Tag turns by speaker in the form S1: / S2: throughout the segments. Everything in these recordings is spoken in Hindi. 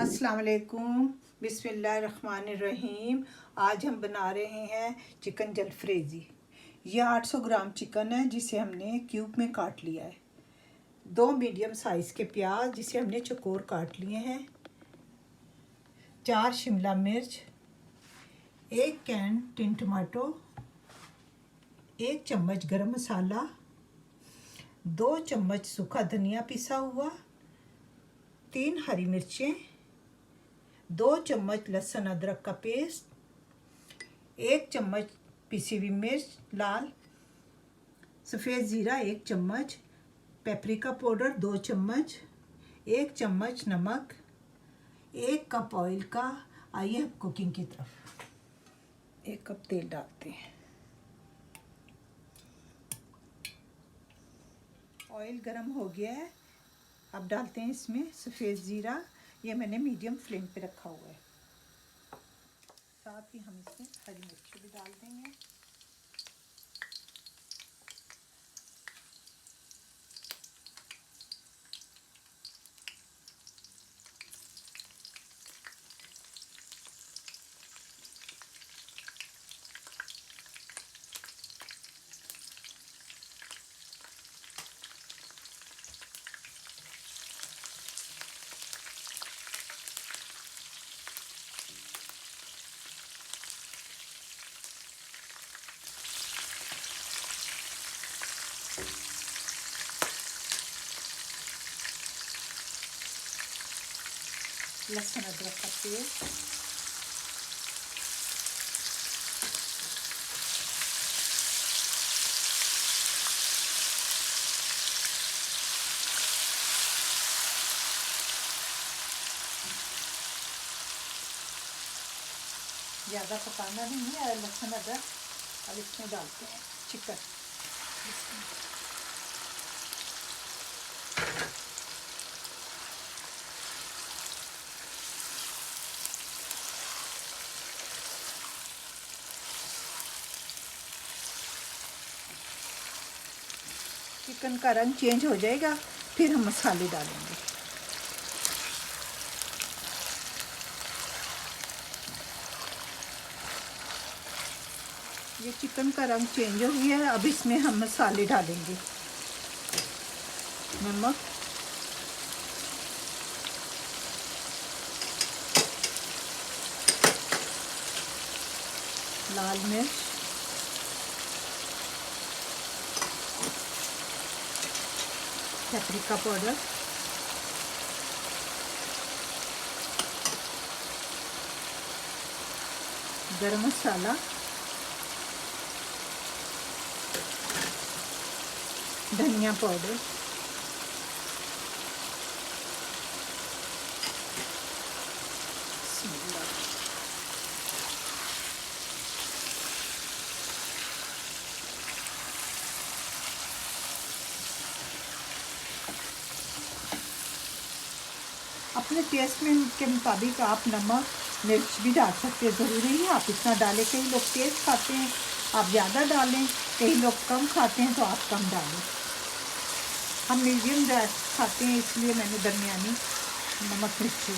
S1: अस्सलाम वालेकुम, बिस्मिल्लाहिर्रहमानिर्रहीम। आज हम बना रहे हैं चिकन जलफ्रेज़ी। यह 800 ग्राम चिकन है जिसे हमने क्यूब में काट लिया है। 2 मीडियम साइज़ के प्याज जिसे हमने चौकोर काट लिए हैं, 4 शिमला मिर्च, 1 कैन टिन टमाटो, 1 चम्मच गरम मसाला, 2 चम्मच सूखा धनिया पिसा हुआ, 3 हरी मिर्चें, 2 चम्मच लहसुन अदरक का पेस्ट, 1 चम्मच पिसी हुई मिर्च लाल, सफ़ेद ज़ीरा 1 चम्मच, पेपरिका पाउडर 2 चम्मच, 1 चम्मच नमक, 1 कप ऑयल का। आइए अब कुकिंग की तरफ। 1 कप तेल डालते हैं। ऑयल गरम हो गया है। अब डालते हैं इसमें सफ़ेद ज़ीरा। ये मैंने मीडियम फ्लेम पे रखा हुआ है। साथ ही हम इसमें हरी मिर्च भी डाल देंगे। लहसुन अदरक का पेस्ट, ज़्यादा पकाना नहीं है। लहसुन अदरक अब इसमें डालते हैं चिकन। चिकन का रंग चेंज हो जाएगा, फिर हम मसाले डालेंगे। ये चिकन का रंग चेंज हो गया है। अब इसमें हम मसाले डालेंगे। नमक, लाल मिर्च, पेपरिका पाउडर, गरम मसाला, धनिया पाउडर, अपने टेस्ट में के मुताबिक आप नमक मिर्च भी डाल सकते हैं। ज़रूरी है आप इतना डालें। कई लोग तेज़ खाते हैं, आप ज़्यादा डालें। कई लोग कम खाते हैं तो आप कम डालें। हम मीडियम खाते हैं, इसलिए मैंने दरमियानी नमक मिर्ची।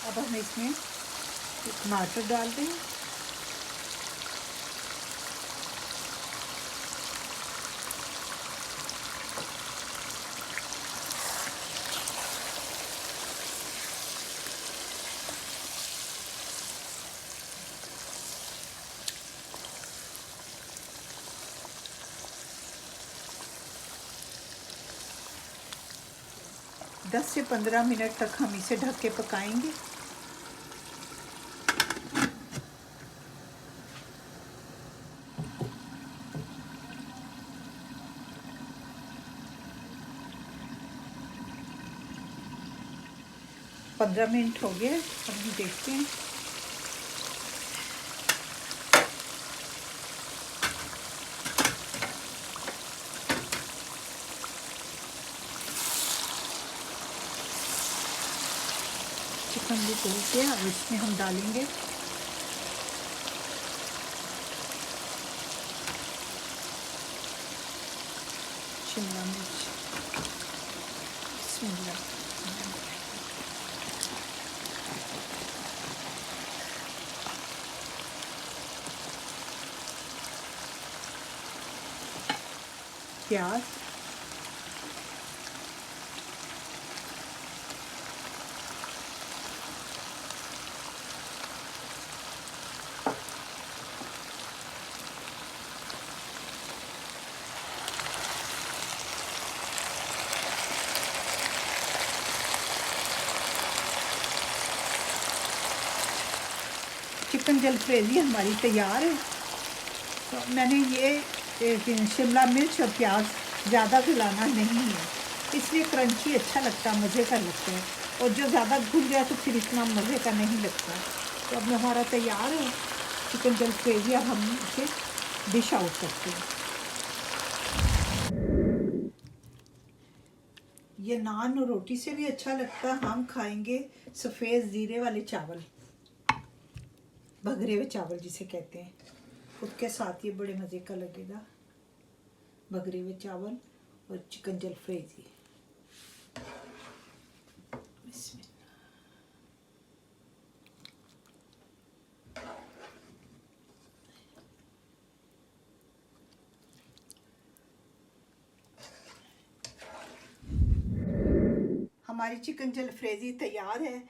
S1: अब हम इसमें टमाटर डाल दें। दस से 15 मिनट तक हम इसे ढक के पकाएंगे। पंद्रह मिनट हो गए। अब हम देखते हैं। चिकन भी धुल के अब इसमें हम डालेंगे शिमला मिर्च। बिस्मिल्लाह। प्याज, चिकन जलफ्रेजी हमारी तैयार है। तो मैंने ये शिमला मिर्च और प्याज ज़्यादा गलाना नहीं है, इसलिए क्रंची अच्छा लगता है, मज़े का लगता है। और जो ज़्यादा घुल गया तो फिर इतना मज़े का नहीं लगता। तो अब हमारा तैयार है चिकन जलफ्रेजी। अब हम इसे डिश आउट करते हैं। ये नान और रोटी से भी अच्छा लगता है। हम खाएंगे सफ़ेद ज़ीरे वाले चावल, भगरे हुए चावल जिसे कहते हैं, उसके साथ ये बड़े मज़े का लगेगा। भगरे हुए चावल और चिकन जलफ्रेजी। हमारी चिकन जलफ्रेजी तैयार है,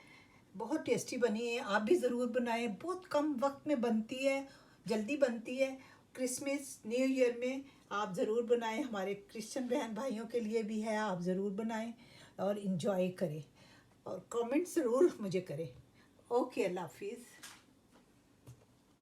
S1: बहुत टेस्टी बनी है। आप भी ज़रूर बनाएं, बहुत कम वक्त में बनती है, जल्दी बनती है। क्रिसमस न्यू ईयर में आप ज़रूर बनाएं। हमारे क्रिश्चियन बहन भाइयों के लिए भी है, आप ज़रूर बनाएं और इन्जॉय करें और कमेंट ज़रूर मुझे करें। ओके, अल्लाह हाफिज़।